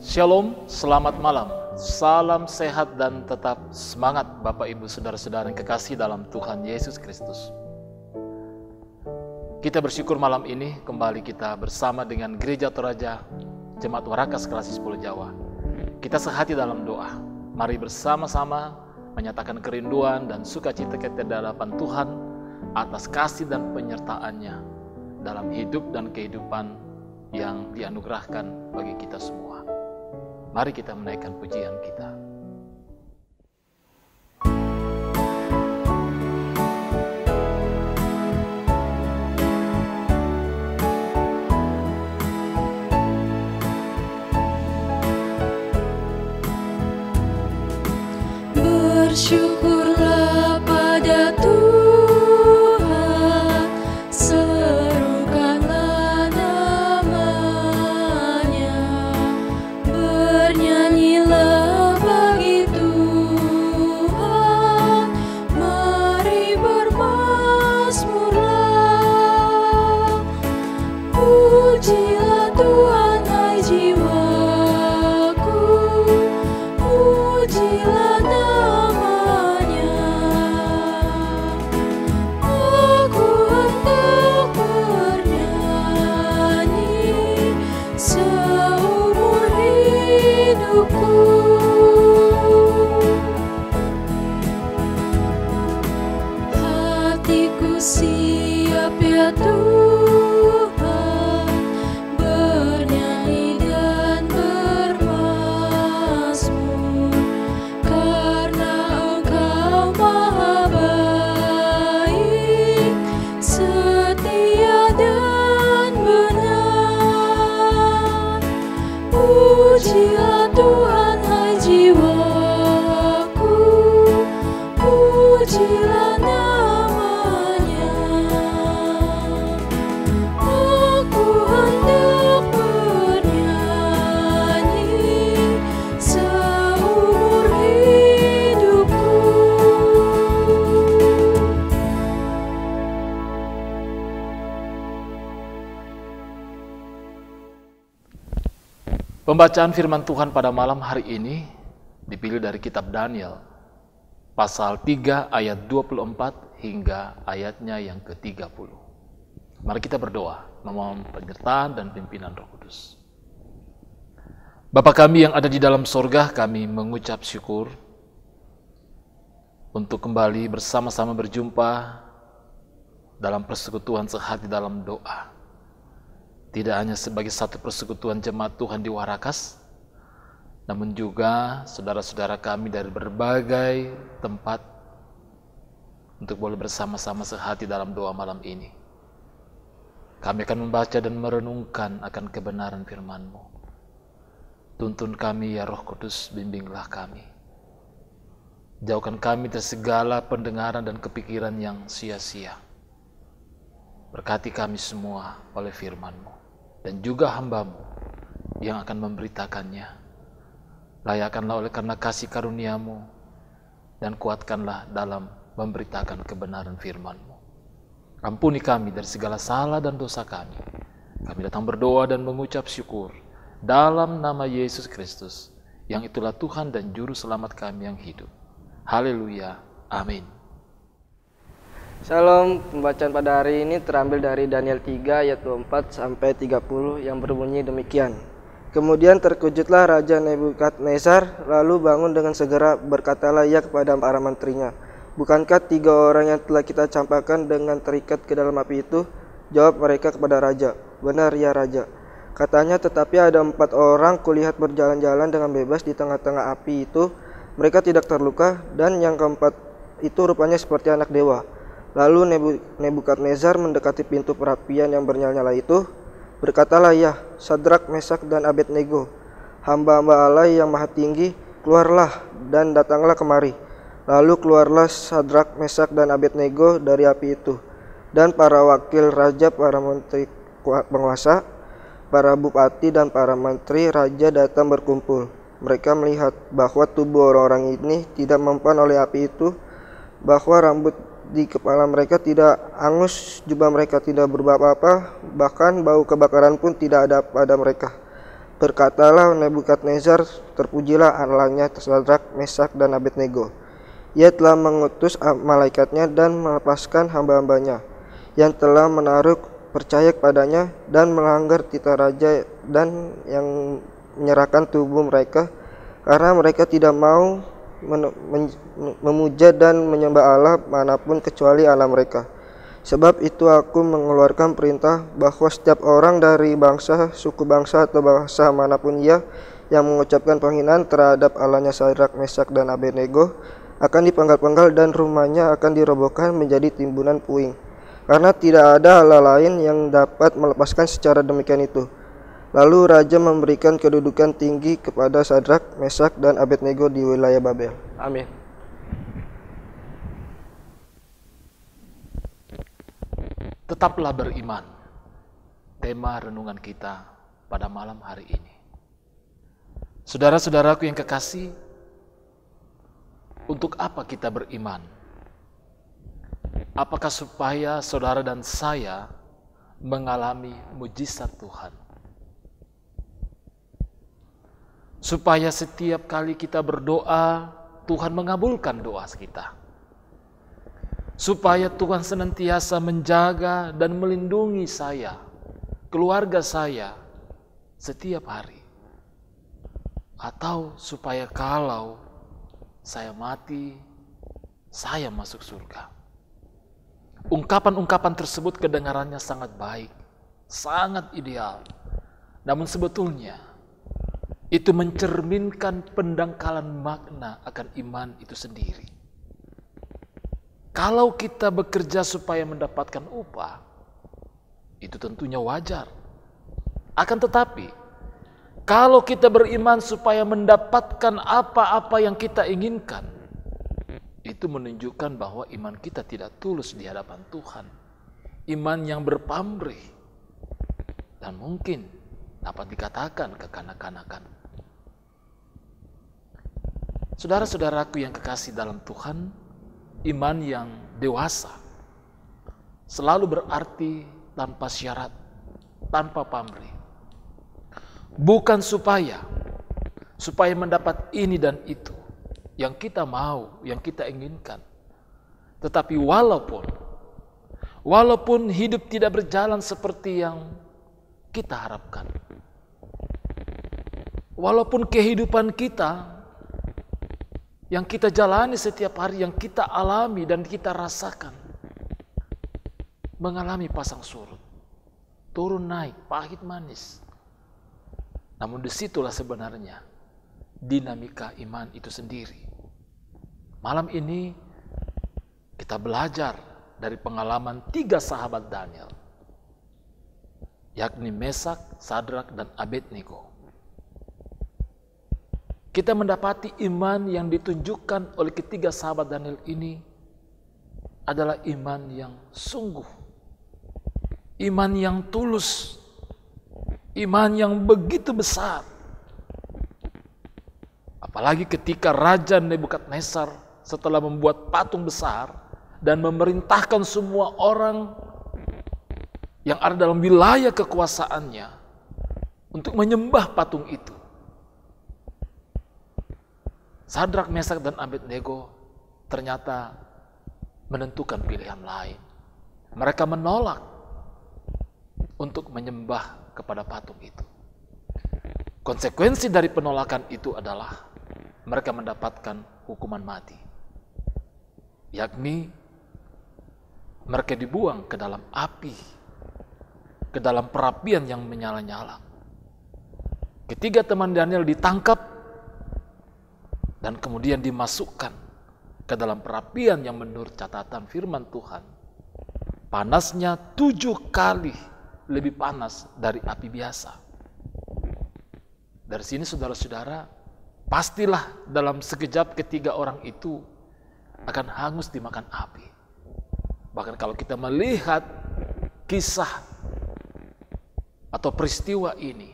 Shalom, selamat malam. Salam sehat dan tetap semangat Bapak Ibu Saudara-saudara yang kekasih dalam Tuhan Yesus Kristus. Kita bersyukur malam ini kembali kita bersama dengan Gereja Toraja Jemaat Warakas Klasik 10 Jawa. Kita sehati dalam doa. Mari bersama-sama menyatakan kerinduan dan sukacita kita di hadapan Tuhan atas kasih dan penyertaan-Nya dalam hidup dan kehidupan yang dianugerahkan bagi kita semua. Mari kita menaikkan pujian kita. Bersyukurlah pada Tuhan, serukanlah nama-Nya, bernyanyilah bagi Tuhan, mari bermazmurlah. Pujilah Tuhan, hai jiwaku, pujilah hatiku siap ya Tuhan, bernyanyi dan bermazmur, karena Engkau maha baik, setia dan benar. Pujilah Tuhan, hai jiwaku, pujilah nama-Nya. Aku hendak bernyanyi seumur hidupku. Pembacaan firman Tuhan pada malam hari ini dipilih dari kitab Daniel, pasal 3 ayat 24 hingga ayatnya yang ke-30. Mari kita berdoa, memohon penyertaan dan pimpinan Roh Kudus. Bapa kami yang ada di dalam sorga, kami mengucap syukur untuk kembali bersama-sama berjumpa dalam persekutuan sehati dalam doa. Tidak hanya sebagai satu persekutuan jemaat Tuhan di Warakas, namun juga saudara-saudara kami dari berbagai tempat untuk boleh bersama-sama sehati dalam doa malam ini. Kami akan membaca dan merenungkan akan kebenaran firman-Mu. Tuntun kami ya Roh Kudus, bimbinglah kami. Jauhkan kami dari segala pendengaran dan kepikiran yang sia-sia. Berkati kami semua oleh firman-Mu dan juga hamba-Mu yang akan memberitakannya. Layakkanlah oleh karena kasih karunia-Mu dan kuatkanlah dalam memberitakan kebenaran firman-Mu. Ampuni kami dari segala salah dan dosa kami. Kami datang berdoa dan mengucap syukur dalam nama Yesus Kristus, yang itulah Tuhan dan Juru Selamat kami yang hidup. Haleluya. Amin. Shalom, pembacaan pada hari ini terambil dari Daniel 3 ayat 24 sampai 30 yang berbunyi demikian. Kemudian terkejutlah Raja Nebukadnezar, lalu bangun dengan segera, berkatalah ia kepada para menterinya, bukankah 3 orang yang telah kita campakkan dengan terikat ke dalam api itu? Jawab mereka kepada Raja, benar ya Raja. Katanya, tetapi ada 4 orang kulihat berjalan-jalan dengan bebas di tengah-tengah api itu, mereka tidak terluka, dan yang keempat itu rupanya seperti anak dewa. Lalu Nebukadnezar mendekati pintu perapian yang bernyala-nyala itu, berkatalah ia, Sadrak, Mesak, dan Abednego, hamba-hamba Allah yang maha tinggi, keluarlah dan datanglah kemari. Lalu keluarlah Sadrak, Mesak, dan Abednego dari api itu. Dan para wakil raja, para menteri penguasa, para bupati, dan para menteri raja datang berkumpul. Mereka melihat bahwa tubuh orang-orang ini tidak mempan oleh api itu, bahwa rambut di kepala mereka tidak hangus, jubah mereka tidak berubah apa-apa, bahkan bau kebakaran pun tidak ada pada mereka. Berkatalah Nebukadnezar, terpujilah Allahnya Sadrak, Mesak, dan Abednego. Ia telah mengutus malaikatnya dan melepaskan hamba-hambanya yang telah menaruh percaya kepadanya dan melanggar titah raja, dan yang menyerahkan tubuh mereka karena mereka tidak mau memuja dan menyembah Allah manapun kecuali Allah mereka. Sebab itu aku mengeluarkan perintah bahwa setiap orang dari bangsa, suku bangsa, atau bahasa manapun ia yang mengucapkan penghinaan terhadap Allahnya Sadrak, Mesak, dan Abednego akan dipenggal-penggal dan rumahnya akan dirobohkan menjadi timbunan puing. Karena tidak ada Allah lain yang dapat melepaskan secara demikian itu. Lalu raja memberikan kedudukan tinggi kepada Sadrak, Mesak, dan Abednego di wilayah Babel. Amin. Tetaplah beriman. Tema renungan kita pada malam hari ini. Saudara-saudaraku yang kekasih, untuk apa kita beriman? Apakah supaya saudara dan saya mengalami mujizat Tuhan? Supaya setiap kali kita berdoa, Tuhan mengabulkan doa kita. Supaya Tuhan senantiasa menjaga dan melindungi saya, keluarga saya, setiap hari. Atau supaya kalau saya mati, saya masuk surga. Ungkapan-ungkapan tersebut kedengarannya sangat baik, sangat ideal. Namun sebetulnya, itu mencerminkan pendangkalan makna akan iman itu sendiri. Kalau kita bekerja supaya mendapatkan upah, itu tentunya wajar. Akan tetapi, kalau kita beriman supaya mendapatkan apa-apa yang kita inginkan, itu menunjukkan bahwa iman kita tidak tulus di hadapan Tuhan. Iman yang berpamrih dan mungkin dapat dikatakan kekanak-kanakan. Saudara-saudaraku yang kekasih dalam Tuhan, iman yang dewasa selalu berarti tanpa syarat, tanpa pamrih. Bukan supaya mendapat ini dan itu yang kita mau, yang kita inginkan. Tetapi walaupun hidup tidak berjalan seperti yang kita harapkan. Walaupun kehidupan kita yang kita jalani setiap hari, yang kita alami dan kita rasakan, mengalami pasang surut, turun naik, pahit manis. Namun disitulah sebenarnya dinamika iman itu sendiri. Malam ini kita belajar dari pengalaman 3 sahabat Daniel, yakni Mesak, Sadrak, dan Abednego. Kita mendapati iman yang ditunjukkan oleh ketiga sahabat Daniel ini adalah iman yang sungguh, iman yang tulus, iman yang begitu besar. Apalagi ketika Raja Nebukadnezar setelah membuat patung besar dan memerintahkan semua orang yang ada dalam wilayah kekuasaannya untuk menyembah patung itu. Sadrak, Mesak, dan Abednego ternyata menentukan pilihan lain. Mereka menolak untuk menyembah kepada patung itu. Konsekuensi dari penolakan itu adalah mereka mendapatkan hukuman mati. Yakni mereka dibuang ke dalam api, ke dalam perapian yang menyala-nyala. Ketiga teman Daniel ditangkap dan kemudian dimasukkan ke dalam perapian yang menurut catatan firman Tuhan, panasnya 7 kali lebih panas dari api biasa. Dari sini saudara-saudara, pastilah dalam sekejap ketiga orang itu akan hangus dimakan api. Bahkan kalau kita melihat kisah atau peristiwa ini,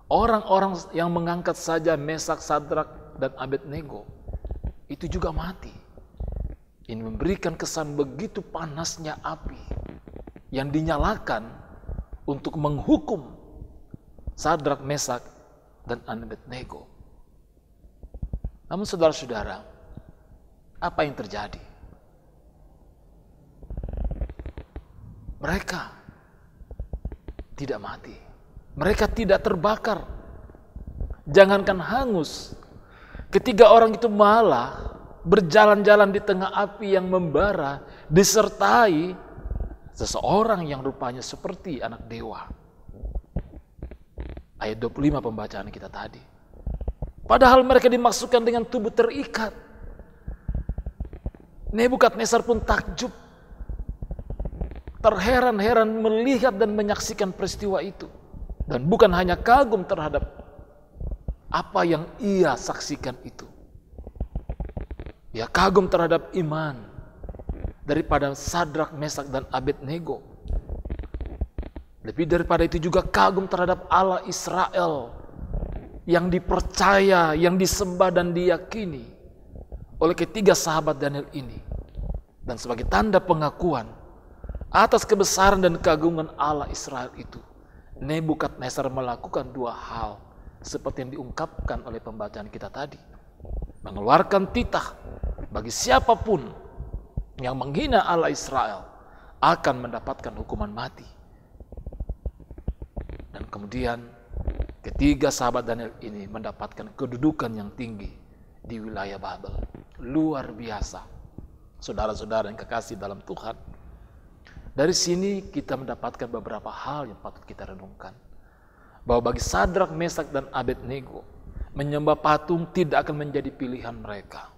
orang-orang yang mengangkat saja Mesak, Sadrak, dan Abednego itu juga mati. Ini memberikan kesan begitu panasnya api yang dinyalakan untuk menghukum Sadrak, Mesak, dan Abednego. Namun saudara-saudara, apa yang terjadi? Mereka tidak mati. Mereka tidak terbakar. Jangankan hangus. Ketiga orang itu malah berjalan-jalan di tengah api yang membara, disertai seseorang yang rupanya seperti anak dewa. Ayat 25 pembacaan kita tadi. Padahal mereka dimaksudkan dengan tubuh terikat. Nebukadnezar pun takjub, terheran-heran melihat dan menyaksikan peristiwa itu. Dan bukan hanya kagum terhadap apa yang ia saksikan itu. Ia kagum terhadap iman daripada Sadrak, Mesak, dan Abednego. Lebih daripada itu juga kagum terhadap Allah Israel yang dipercaya, yang disembah dan diyakini oleh ketiga sahabat Daniel ini. Dan sebagai tanda pengakuan atas kebesaran dan keagungan Allah Israel itu, Nebukadnezar melakukan dua hal seperti yang diungkapkan oleh pembacaan kita tadi. Mengeluarkan titah bagi siapapun yang menghina Allah Israel akan mendapatkan hukuman mati. Dan kemudian ketiga sahabat Daniel ini mendapatkan kedudukan yang tinggi di wilayah Babel. Luar biasa. Saudara-saudara yang kekasih dalam Tuhan. Dari sini kita mendapatkan beberapa hal yang patut kita renungkan. Bahwa bagi Sadrak, Mesak, dan Abednego, menyembah patung tidak akan menjadi pilihan mereka.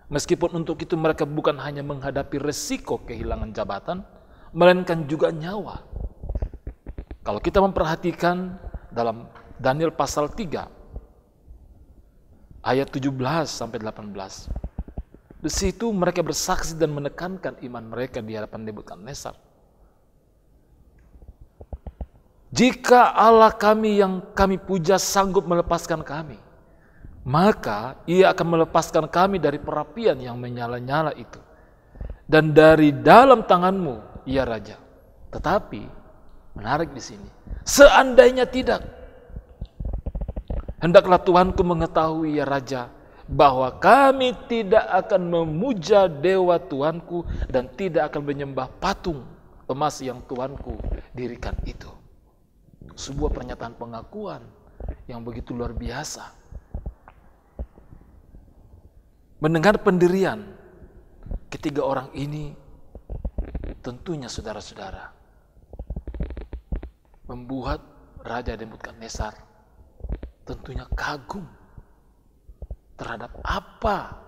Meskipun untuk itu mereka bukan hanya menghadapi resiko kehilangan jabatan, melainkan juga nyawa. Kalau kita memperhatikan dalam Daniel pasal 3, ayat 17 sampai 18. Di situ mereka bersaksi dan menekankan iman mereka di hadapan Nebukadnezar. Jika Allah kami yang kami puja sanggup melepaskan kami, maka ia akan melepaskan kami dari perapian yang menyala-nyala itu. Dan dari dalam tanganmu, ya Raja. Tetapi, menarik di sini, seandainya tidak, hendaklah Tuhanku mengetahui, ya Raja, bahwa kami tidak akan memuja dewa Tuhanku dan tidak akan menyembah patung emas yang Tuhanku dirikan itu. Sebuah pernyataan pengakuan yang begitu luar biasa. Mendengar pendirian ketiga orang ini, tentunya saudara-saudara, membuat Raja Nebukadnezar tentunya kagum terhadap apa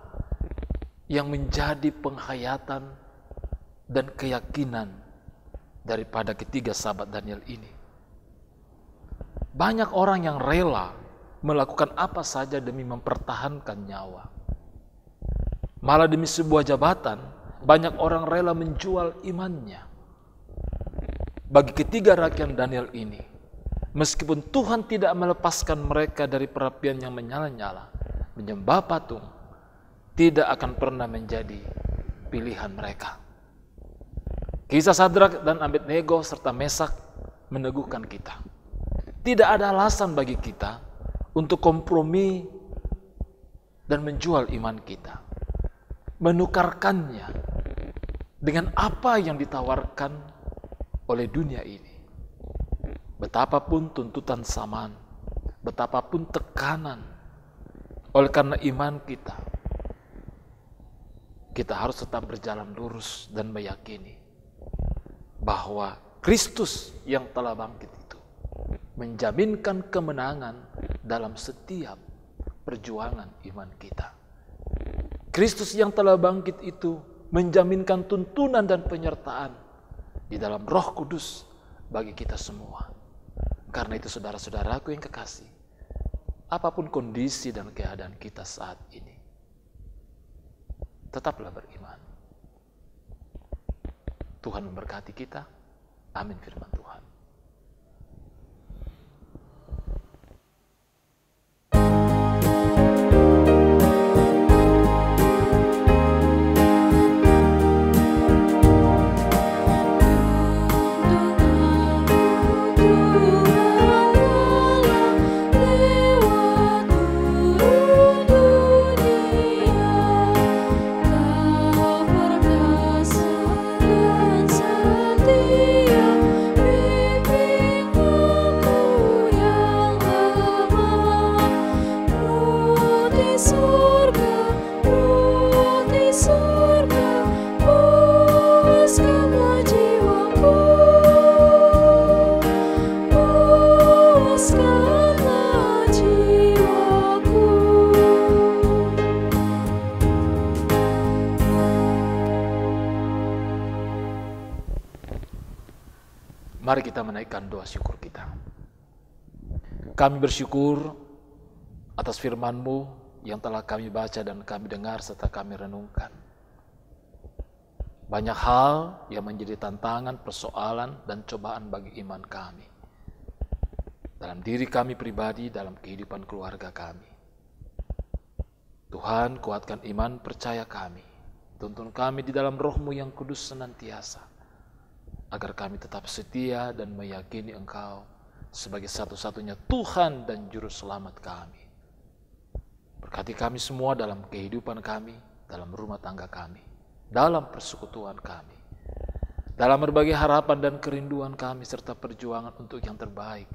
yang menjadi penghayatan dan keyakinan daripada ketiga sahabat Daniel ini. Banyak orang yang rela melakukan apa saja demi mempertahankan nyawa. Malah demi sebuah jabatan, banyak orang rela menjual imannya. Bagi ketiga rakyat Daniel ini, meskipun Tuhan tidak melepaskan mereka dari perapian yang menyala-nyala, menyembah patung tidak akan pernah menjadi pilihan mereka. Kisah Sadrak dan Abednego serta Mesak meneguhkan kita. Tidak ada alasan bagi kita untuk kompromi dan menjual iman kita. Menukarkannya dengan apa yang ditawarkan oleh dunia ini. Betapapun tuntutan zaman, betapapun tekanan, oleh karena iman kita, kita harus tetap berjalan lurus dan meyakini bahwa Kristus yang telah bangkit itu menjaminkan kemenangan dalam setiap perjuangan iman kita. Kristus yang telah bangkit itu menjaminkan tuntunan dan penyertaan di dalam Roh Kudus bagi kita semua. Karena itu saudara-saudaraku yang kekasih, apapun kondisi dan keadaan kita saat ini, tetaplah beriman. Tuhan memberkati kita. Amin firman Tuhan. Tuhan, Tuhan, Dewa Mari kita menaikkan doa syukur kita. Kami bersyukur atas firman-Mu yang telah kami baca dan kami dengar serta kami renungkan. Banyak hal yang menjadi tantangan, persoalan, dan cobaan bagi iman kami. Dalam diri kami pribadi, dalam kehidupan keluarga kami. Tuhan, kuatkan iman percaya kami. Tuntun kami di dalam Roh-Mu yang kudus senantiasa. Agar kami tetap setia dan meyakini Engkau sebagai satu-satunya Tuhan dan Juru Selamat kami. Berkati kami semua dalam kehidupan kami, dalam rumah tangga kami, dalam persekutuan kami, dalam berbagai harapan dan kerinduan kami serta perjuangan untuk yang terbaik.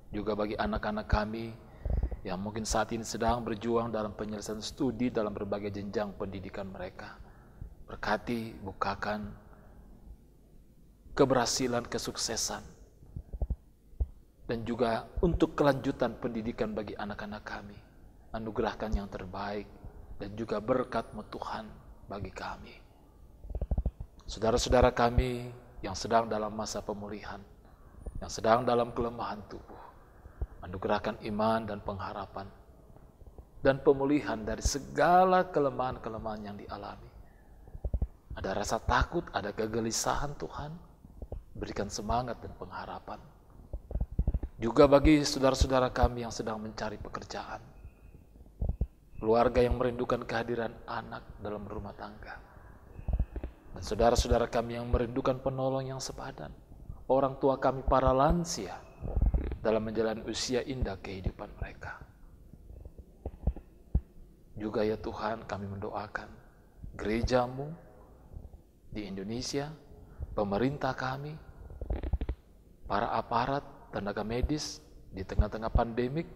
Juga bagi anak-anak kami yang mungkin saat ini sedang berjuang dalam penyelesaian studi dalam berbagai jenjang pendidikan mereka. Berkati, bukakan keberhasilan, kesuksesan, dan juga untuk kelanjutan pendidikan bagi anak-anak kami. Anugerahkan yang terbaik dan juga berkat-Mu Tuhan bagi kami. Saudara-saudara kami yang sedang dalam masa pemulihan, yang sedang dalam kelemahan tubuh, anugerahkan iman dan pengharapan dan pemulihan dari segala kelemahan-kelemahan yang dialami. Ada rasa takut, ada kegelisahan Tuhan, berikan semangat dan pengharapan. Juga bagi saudara-saudara kami yang sedang mencari pekerjaan, keluarga yang merindukan kehadiran anak dalam rumah tangga, dan saudara-saudara kami yang merindukan penolong yang sepadan, orang tua kami para lansia dalam menjalani usia indah kehidupan mereka. Juga ya Tuhan, kami mendoakan gereja-Mu di Indonesia, pemerintah kami, para aparat, tenaga medis di tengah-tengah pandemik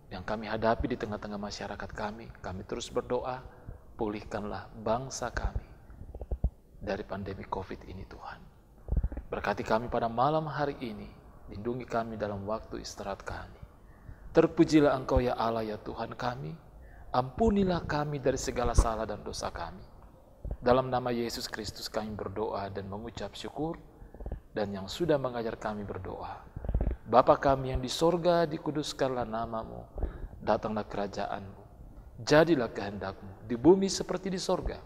yang kami hadapi di tengah-tengah masyarakat kami. Kami terus berdoa, pulihkanlah bangsa kami dari pandemi COVID ini Tuhan. Berkati kami pada malam hari ini, lindungi kami dalam waktu istirahat kami. Terpujilah Engkau ya Allah ya Tuhan kami, ampunilah kami dari segala salah dan dosa kami. Dalam nama Yesus Kristus kami berdoa dan mengucap syukur, dan yang sudah mengajar kami berdoa. Bapa kami yang di sorga, dikuduskanlah nama-Mu, datanglah kerajaan-Mu, jadilah kehendak-Mu, di bumi seperti di sorga.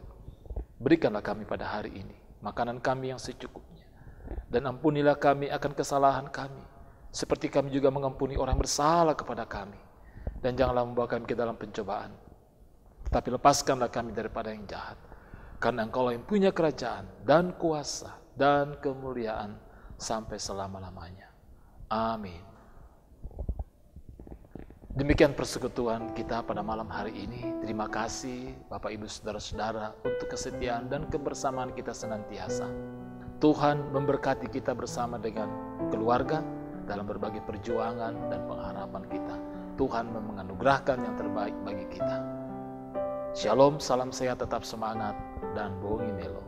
Berikanlah kami pada hari ini makanan kami yang secukupnya, dan ampunilah kami akan kesalahan kami, seperti kami juga mengampuni orang bersalah kepada kami. Dan janganlah membawa kami ke dalam pencobaan, tetapi lepaskanlah kami daripada yang jahat. Karena Engkau yang punya kerajaan dan kuasa dan kemuliaan sampai selama-lamanya. Amin. Demikian persekutuan kita pada malam hari ini. Terima kasih Bapak Ibu Saudara-saudara untuk kesetiaan dan kebersamaan kita senantiasa. Tuhan memberkati kita bersama dengan keluarga dalam berbagai perjuangan dan pengharapan kita. Tuhan menganugerahkan yang terbaik bagi kita. Shalom, salam sehat, tetap semangat, dan bongi melo.